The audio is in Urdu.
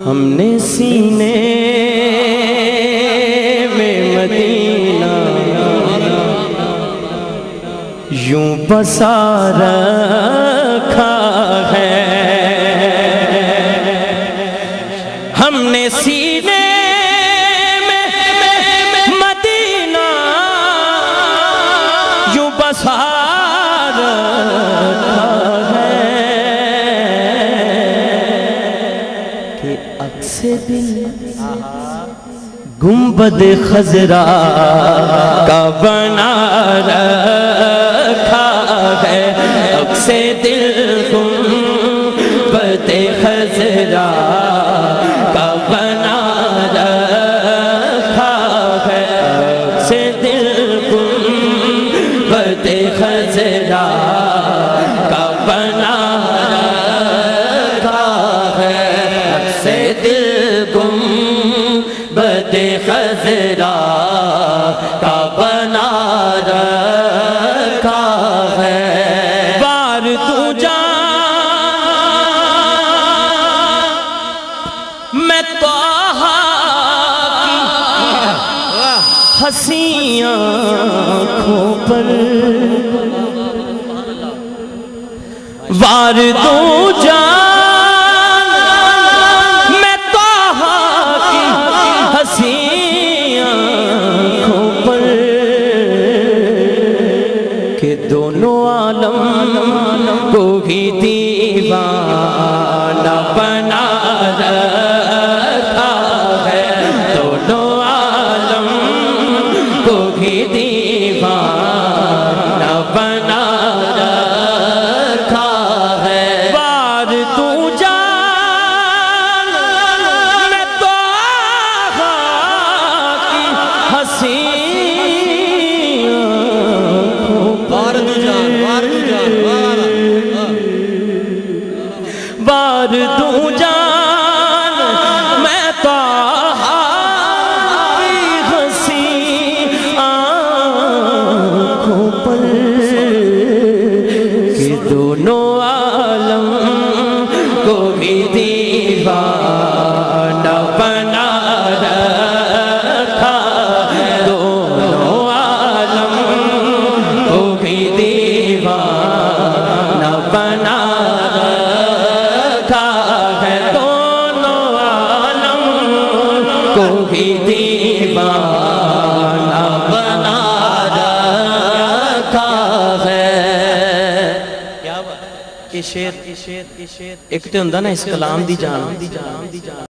ہم نے سینے میں مدینہ یوں بسا رکھا ہے، ہم نے سینے میں مدینہ یوں بسا رکھا ہے کہ عکس دل گنبد خضرا کا بنا رکھا ہے، عکس دل گنبد خضرا کا بنا رکھا ہے، عکس دل گنبد خضرا کا بنا رکھا ہے، عکس دل گنبد خضرا کا بنا رکھا ہے، بار تو جان میں طٰہٰ کی حسین آنکھوں پر، وار تو جان میں طٰہٰ کی حسین آنکھوں پر کہ دونوں عالم کو ہی دیوانہ بنا رکھا ہے، دونوں عالم کو ہی دیوانہ بنا رکھا ہے، بار تو جان میں طٰہٰ کی حسین بار تو جان بار تو جان میں طٰہٰ کی حسین آنکھوں پر کہ دونوں عالم کو بھی دیوانہ بنا رکھا ہے، دونوں عالم کو بھی دیوانہ بنا رکھا ہے، دونوں عالم کو بھی دیوانہ بنا رکھا ہے۔ ایک تے ہوندا نا اس کلام دی جان،